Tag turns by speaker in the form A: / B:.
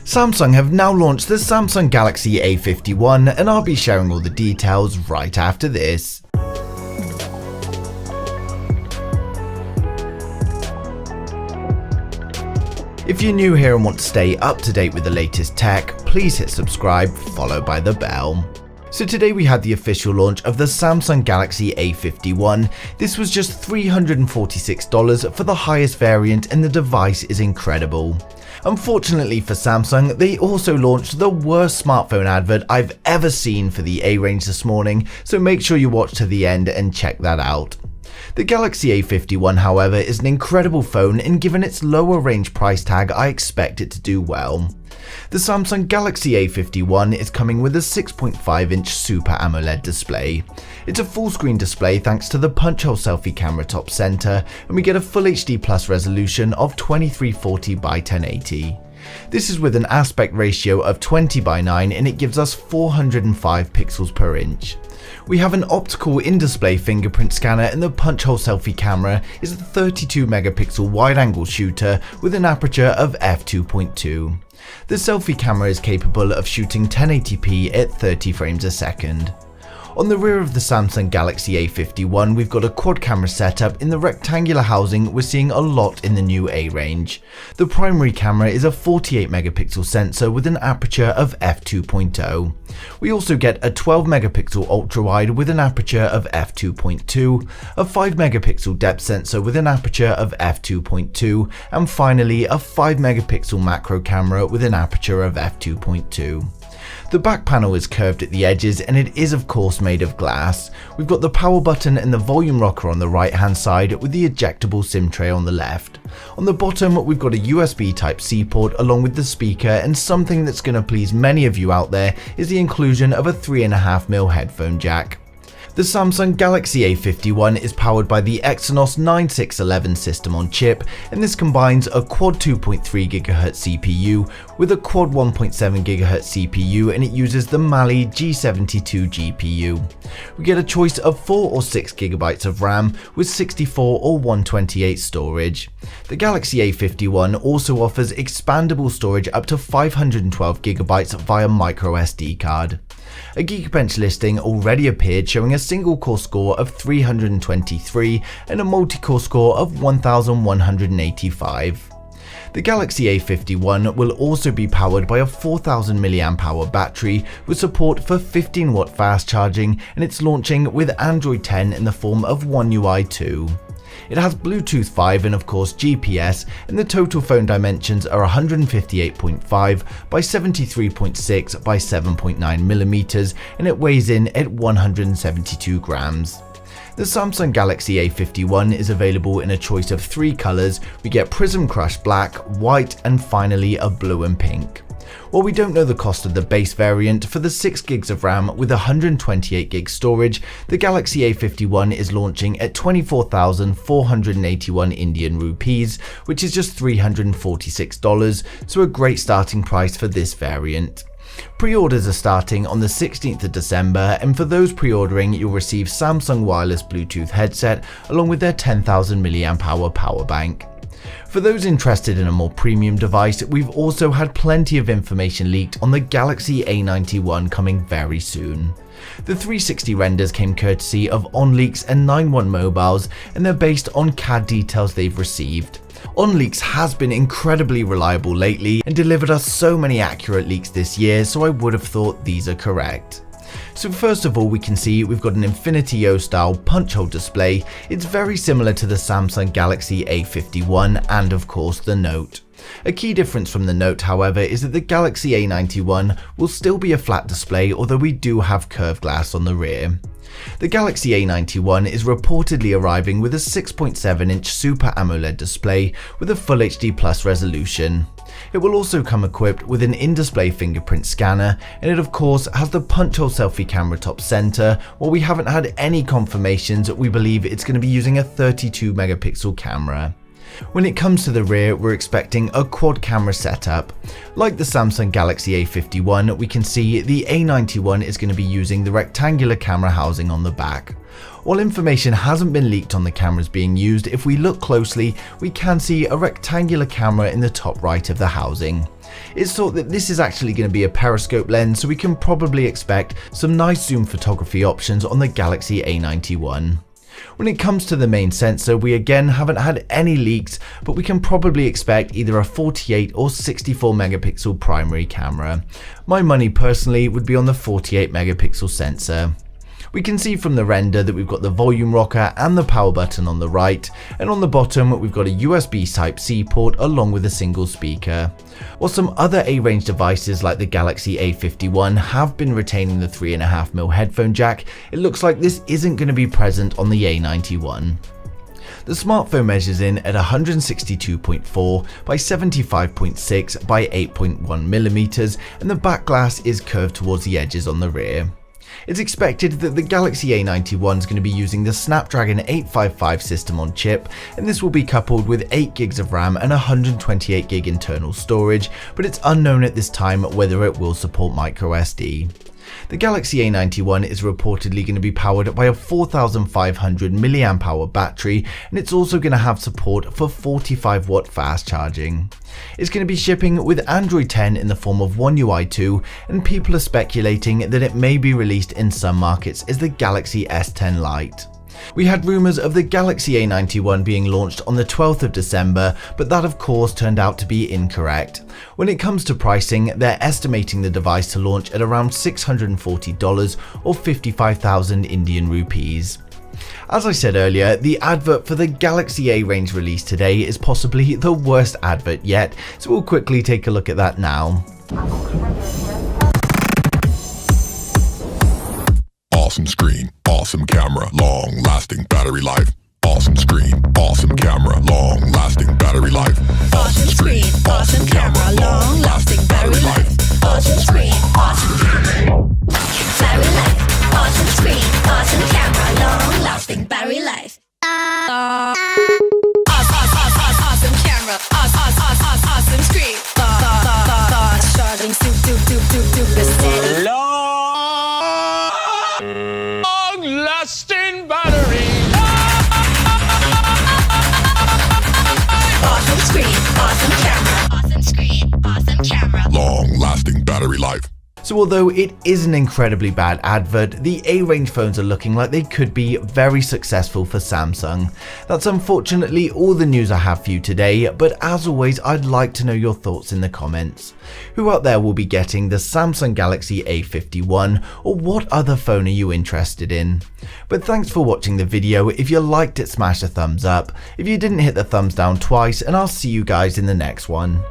A: Samsung have now launched the Samsung Galaxy A51 and I'll be sharing all the details right after this. If you're new here and want to stay up to date with the latest tech, please hit subscribe followed by the bell. So today we had the official launch of the Samsung Galaxy A51. This was just $346 for the highest variant and the device is incredible. Unfortunately for Samsung, they also launched the worst smartphone advert I've ever seen for the A range this morning, so make sure you watch to the end and check that out. The Galaxy A51, however, is an incredible phone, and given its lower range price tag, I expect it to do well. The Samsung Galaxy A51 is coming with a 6.5-inch Super AMOLED display. It's a full-screen display thanks to the punch-hole selfie camera top center, and we get a Full HD Plus resolution of 2340 by 1080. This is with an aspect ratio of 20:9 and it gives us 405 pixels per inch. We have an optical in-display fingerprint scanner and the punch-hole selfie camera is a 32 megapixel wide-angle shooter with an aperture of f2.2. The selfie camera is capable of shooting 1080p at 30 frames a second. On the rear of the Samsung Galaxy A51, we've got a quad camera setup in the rectangular housing we're seeing a lot in the new A range. The primary camera is a 48 megapixel sensor with an aperture of f2.0. We also get a 12 megapixel ultra-wide with an aperture of f2.2, a 5 megapixel depth sensor with an aperture of f2.2, and finally a 5 megapixel macro camera with an aperture of f2.2. The back panel is curved at the edges and it is of course made of glass. We've got the power button and the volume rocker on the right hand side with the ejectable SIM tray on the left. On the bottom we've got a USB Type-C port along with the speaker, and something that's going to please many of you out there is the inclusion of a 3.5mm headphone jack. The Samsung Galaxy A51 is powered by the Exynos 9611 system on chip, and this combines a quad 2.3 GHz CPU with a quad 1.7 GHz CPU, and it uses the Mali G72 GPU. We get a choice of 4 or 6 GB of RAM with 64 or 128 storage. The Galaxy A51 also offers expandable storage up to 512 GB via microSD card. A Geekbench listing already appeared showing a single core score of 323 and a multi-core score of 1185. The Galaxy A51 will also be powered by a 4000 mAh battery with support for 15-watt fast charging, and it's launching with Android 10 in the form of One UI 2. It has Bluetooth 5 and of course GPS, and the total phone dimensions are 158.5 by 73.6 by 7.9mm, and it weighs in at 172 grams. The Samsung Galaxy A51 is available in a choice of 3 colors. We get Prism Crush Black, White, and finally a blue and pink. While we don't know the cost of the base variant, for the 6GB of RAM with 128GB storage, the Galaxy A51 is launching at 24,481 Indian rupees, which is just $346, so a great starting price for this variant. Pre-orders are starting on the 16th of December, and for those pre-ordering you'll receive Samsung wireless Bluetooth headset along with their 10,000 mAh power bank. For those interested in a more premium device, we've also had plenty of information leaked on the Galaxy A91 coming very soon. The 360 renders came courtesy of OnLeaks and 91 Mobiles, and they're based on CAD details they've received. OnLeaks has been incredibly reliable lately and delivered us so many accurate leaks this year, so I would have thought these are correct. So first of all, we can see we've got an Infinity O style punch hole display. It's very similar to the Samsung Galaxy A51 and of course the Note. A key difference from the Note, however, is that the Galaxy A91 will still be a flat display, although we do have curved glass on the rear. The Galaxy A91 is reportedly arriving with a 6.7-inch Super AMOLED display with a Full HD Plus resolution. It will also come equipped with an in-display fingerprint scanner, and it of course has the punch-hole selfie camera top center. While we haven't had any confirmations, we believe it's going to be using a 32 megapixel camera. When it comes to the rear, we're expecting a quad camera setup. Like the Samsung Galaxy A51, we can see the A91 is going to be using the rectangular camera housing on the back. While information hasn't been leaked on the cameras being used, if we look closely, we can see a rectangular camera in the top right of the housing. It's thought that this is actually going to be a periscope lens, so we can probably expect some nice zoom photography options on the Galaxy A91. When it comes to the main sensor, we again haven't had any leaks, but we can probably expect either a 48 or 64 megapixel primary camera. My money personally would be on the 48 megapixel sensor. We can see from the render that we've got the volume rocker and the power button on the right, and on the bottom we've got a USB Type-C port along with a single speaker. While some other A-range devices like the Galaxy A51 have been retaining the 3.5mm headphone jack, it looks like this isn't going to be present on the A91. The smartphone measures in at 162.4 by 75.6 by 8.1mm, and the back glass is curved towards the edges on the rear. It's expected that the Galaxy A91 is going to be using the Snapdragon 855 system on chip, and this will be coupled with 8GB of RAM and 128GB internal storage, but it's unknown at this time whether it will support microSD. The Galaxy A91 is reportedly going to be powered by a 4500 mAh battery, and it's also going to have support for 45W fast charging. It's going to be shipping with Android 10 in the form of One UI 2, and people are speculating that it may be released in some markets as the Galaxy S10 Lite. We had rumours of the Galaxy A91 being launched on the 12th of December, but that of course turned out to be incorrect. When it comes to pricing, they're estimating the device to launch at around $640 or 55,000 Indian rupees. As I said earlier, the advert for the Galaxy A range release today is possibly the worst advert yet, so we'll quickly take a look at that now.
B: Awesome screen, awesome camera, long lasting battery life. Awesome screen, awesome camera, long lasting battery life.
C: Awesome screen, awesome camera, long lasting battery life. Awesome screen, awesome camera, battery life. Awesome screen, awesome camera, long lasting battery life. Awesome camera, awesome screen. Charging super steady.
B: Long-lasting battery.
C: Awesome screen, awesome camera. Awesome screen, awesome camera.
B: Long-lasting battery life.
A: So although it is an incredibly bad advert, the A-range phones are looking like they could be very successful for Samsung. That's unfortunately all the news I have for you today, but as always I'd like to know your thoughts in the comments. Who out there will be getting the Samsung Galaxy A51, or what other phone are you interested in? But thanks for watching the video. If you liked it, smash a thumbs up. If you didn't, hit the thumbs down twice, and I'll see you guys in the next one.